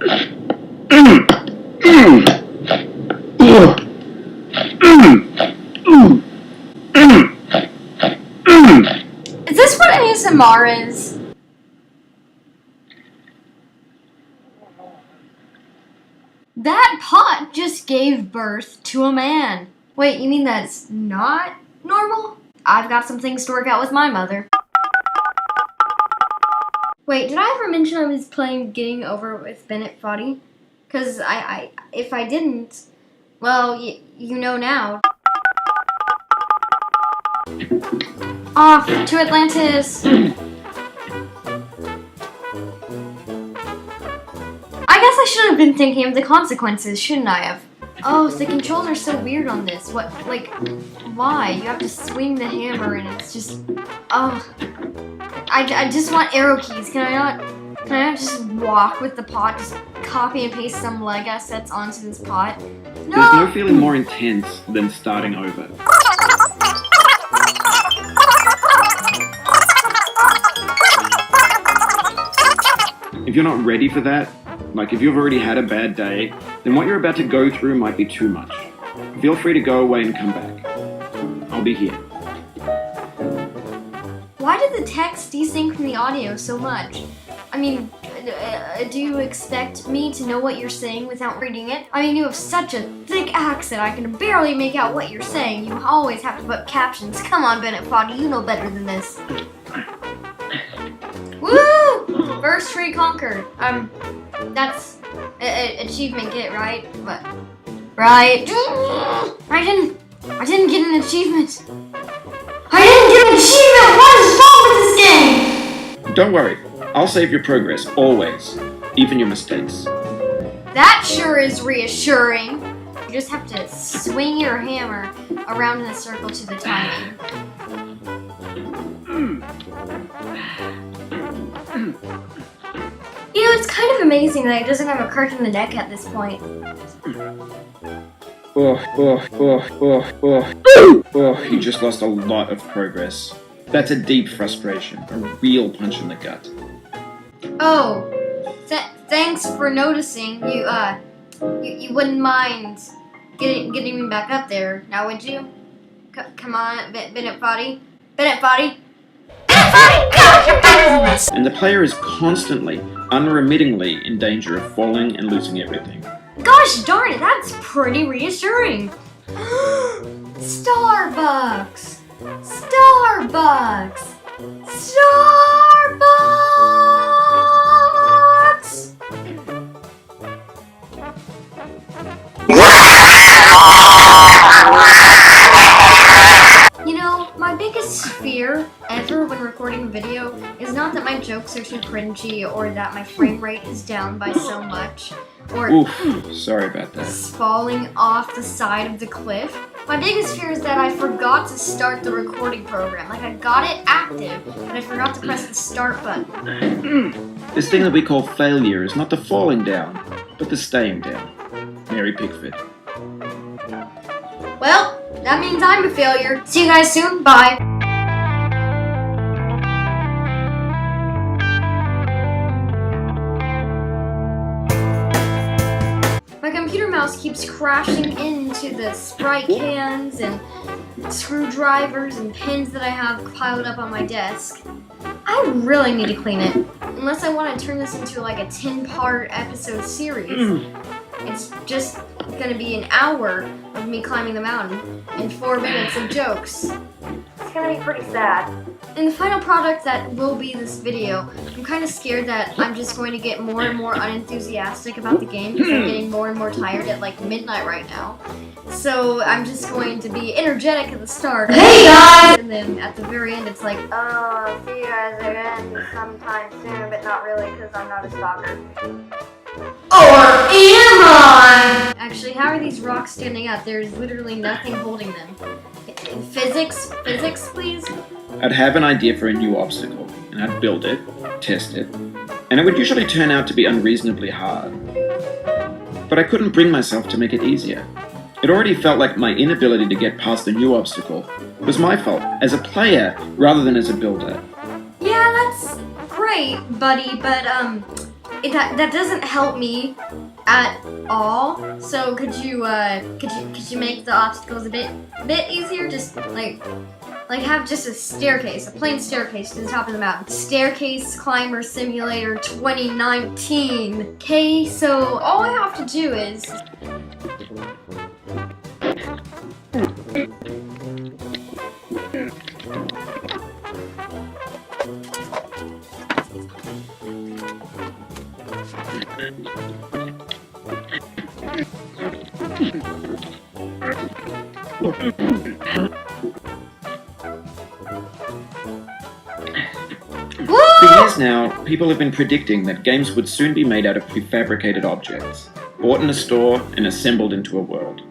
Is this what ASMR is? That pot just gave birth to a man. Wait, you mean that's not normal? I've got some things to work out with my mother. Wait, did I ever mention I was playing Getting Over with Bennett Foddy? Because if I didn't, well, you know now. Off to Atlantis! I guess I should have been thinking of the consequences, shouldn't I have? Oh, the controls are so weird on this. What, like, why? You have to swing the hammer and it's just, oh. I just want arrow keys. Can I not just walk with the pot, just copy and paste some leg assets onto this pot? No! There's no feeling more intense than starting over. If you're not ready for that, like if you've already had a bad day, then what you're about to go through might be too much. Feel free to go away and come back. I'll be here. Why did the text desync from the audio so much? I mean, do you expect me to know what you're saying without reading it? I mean, you have such a thick accent, I can barely make out what you're saying. You always have to put captions. Come on, Bennett Foddy, you know better than this. Woo! First tree conquered. That's achievement get, right? What? Right. I didn't get an achievement. I didn't get an achievement! What is wrong with this game? Don't worry, I'll save your progress, always. Even your mistakes. That sure is reassuring. You just have to swing your hammer around in a circle to the timing. You know, it's kind of amazing that he doesn't have a crack in the neck at this point. You just lost a lot of progress. That's a deep frustration, a real punch in the gut. Oh, thanks for noticing. You wouldn't mind getting me back up there, now would you? Come on, Bennett Foddy. Bennett Foddy. Bennett Foddy, go! You're better than this! And the player is constantly, unremittingly in danger of falling and losing everything. Gosh darn it, that's pretty reassuring. Starbucks! Starbucks! Starbucks! You know, my biggest fear ever when recording a video is not that my jokes are too cringy or that my frame rate is down by so much. Or oof, sorry about that. Falling off the side of the cliff. My biggest fear is that I forgot to start the recording program. Like I got it active, but I forgot to press the start button. This thing that we call failure is not the falling down, but the staying down. Mary Pickford. Well, that means I'm a failure. See you guys soon. Bye. My computer mouse keeps crashing into the Sprite cans and screwdrivers and pins that I have piled up on my desk. I really need to clean it. Unless I want to turn this into like a 10-part episode series. It's just gonna be an hour of me climbing the mountain and 4 minutes of jokes. It's gonna be pretty sad. In the final product that will be this video, I'm kind of scared that I'm just going to get more and more unenthusiastic about the game because I'm getting more and more tired at like midnight right now. So I'm just going to be energetic at the start. Hey guys! And then at the very end it's like, oh, see you guys again sometime soon, but not really because I'm not a stalker. Or am I? Actually, how are these rocks standing up? There's literally nothing holding them. Physics, please? I'd have an idea for a new obstacle, and I'd build it, test it, and it would usually turn out to be unreasonably hard. But I couldn't bring myself to make it easier. It already felt like my inability to get past the new obstacle was my fault, as a player rather than as a builder. Yeah, that's great, buddy, but that doesn't help me at all. So could you make the obstacles a bit easier? Just like have just a staircase, a plain staircase to the top of the mountain. Staircase Climber Simulator 2019. Okay, so all I have to do is For years now, people have been predicting that games would soon be made out of prefabricated objects, bought in a store and assembled into a world.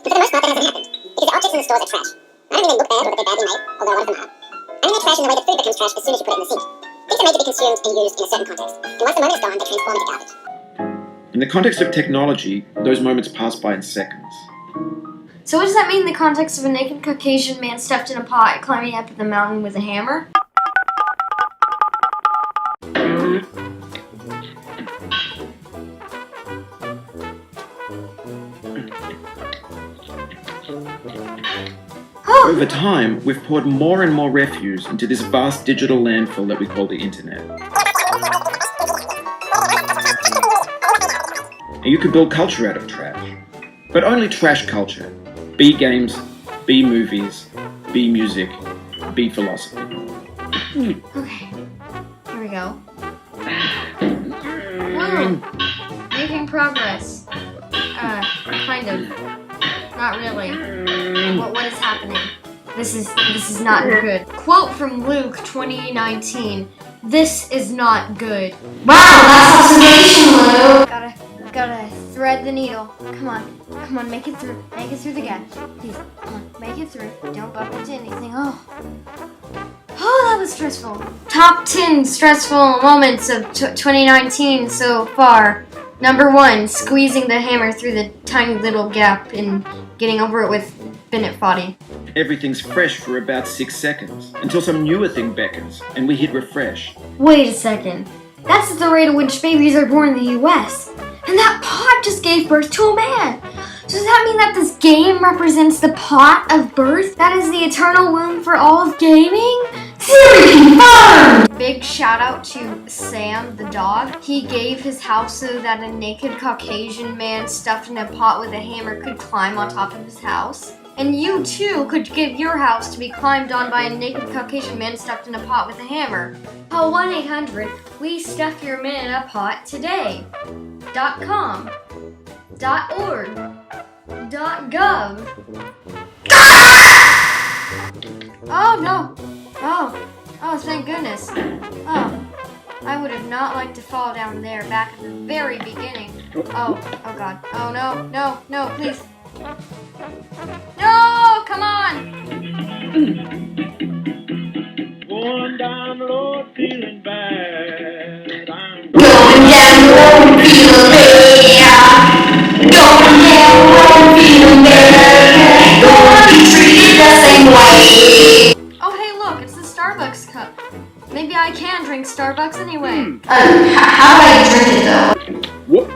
But for the most part, that hasn't happened, because the objects in the stores are trash. I don't mean they look bad or that they're badly made, although a lot of them are. I mean they're trash in the way that food becomes trash as soon as you put it in the sink. Things are made to be consumed and used in a certain context, and once the moment is gone, they transform into garbage. In the context of technology, those moments pass by in seconds. So what does that mean in the context of a naked Caucasian man stuffed in a pot climbing up the mountain with a hammer? Over time, we've poured more and more refuse into this vast digital landfill that we call the internet. And you could build culture out of trash. But only trash culture. B games, B movies, B music, B philosophy. Okay, here we go. Woo! Making progress. Kind of. Not really. What is happening? This is not good. Quote from Luke 2019. This is not good. Wow, that's observation, Luke! Gotta thread the needle. Come on, make it through. Make it through the gap. Please, come on, make it through. Don't bump into anything. Oh, that was stressful. Top 10 stressful moments of 2019 so far. Number 1, squeezing the hammer through the tiny little gap and getting over it with Bennett Foddy. Everything's fresh for about 6 seconds, until some newer thing beckons, and we hit refresh. Wait a second. That's the rate at which babies are born in the US. And that pot just gave birth to a man. So does that mean that this game represents the pot of birth? That is the eternal womb for all of gaming? Theory confirmed! Big shout out to Sam the dog. He gave his house so that a naked Caucasian man stuffed in a pot with a hammer could climb on top of his house. And you too could give your house to be climbed on by a naked Caucasian man stuffed in a pot with a hammer. Call 1-800-WE-STUFF-YOUR-MAN-IN-A-POT today. .com, .org, .gov. Oh no! Oh, thank goodness. Oh, I would have not liked to fall down there back at the very beginning. Oh God. Oh no, please. No, come on! Going down the road feeling bad. I'm Going down the road feeling bad. Going down the road feeling bad. Gonna be treated the same way. Oh hey look, it's the Starbucks cup. Maybe I can drink Starbucks anyway. How do I drink it though? What?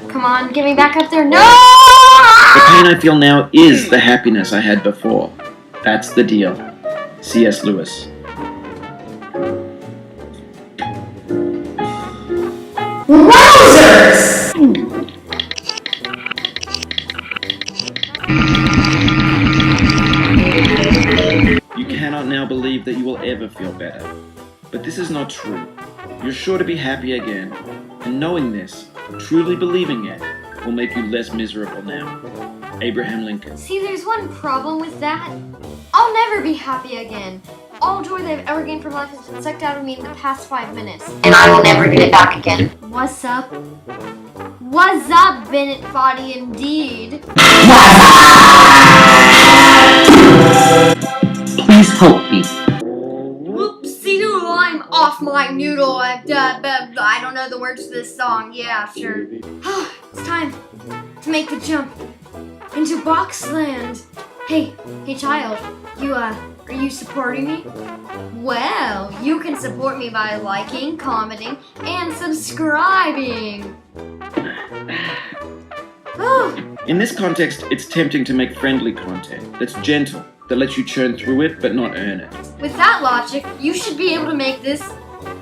Come on, get me back up there. No! The pain I feel now is the happiness I had before. That's the deal. C.S. Lewis. Wowzers! You cannot now believe that you will ever feel better. But this is not true. You're sure to be happy again. And knowing this, truly believing it, will make you less miserable now. Abraham Lincoln. See, there's one problem with that. I'll never be happy again. All joy that I've ever gained from life has been sucked out of me in the past 5 minutes. And I will never get it back again. What's up? What's up, Bennett Foddy, indeed? Please help me. Whoopsie doodle, I'm off my noodle. I don't know the words to this song. Yeah, sure. It's time to make the jump into Boxland. Hey child, Are you supporting me? Well, you can support me by liking, commenting, and subscribing. In this context, it's tempting to make friendly content that's gentle, that lets you churn through it but not earn it. With that logic, you should be able to make this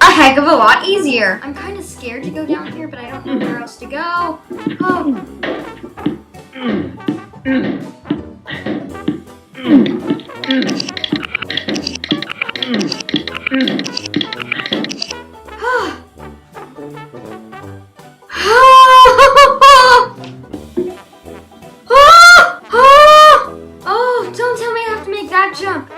a heck of a lot easier. I'm kind of scared to go down here, but I don't know where else to go. Oh, don't tell me I have to make that jump.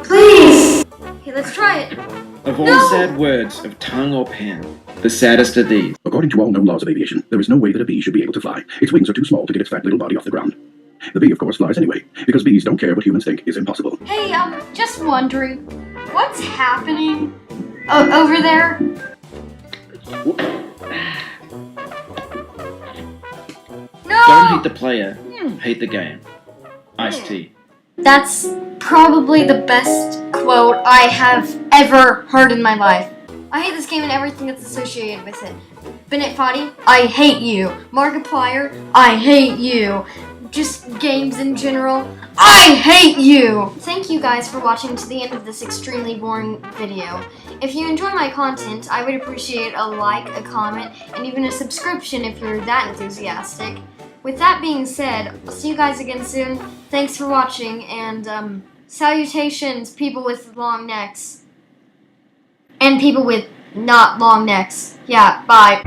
Please. Okay, let's try it. Of all sad words of tongue or pen, the saddest are these. According to all known laws of aviation, there is no way that a bee should be able to fly. Its wings are too small to get its fat little body off the ground. The bee, of course, flies anyway, because bees don't care what humans think is impossible. Hey, just wondering, what's happening over there? No! Don't hate the player, hate the game. Iced tea. That's probably the best quote I have ever heard in my life. I hate this game and everything that's associated with it. Bennett Foddy, I hate you. Markiplier, I hate you. Just games in general, I hate you! Thank you guys for watching to the end of this extremely boring video. If you enjoy my content, I would appreciate a like, a comment, and even a subscription if you're that enthusiastic. With that being said, I'll see you guys again soon. Thanks for watching, and salutations, people with long necks. And people with not long necks. Yeah, bye.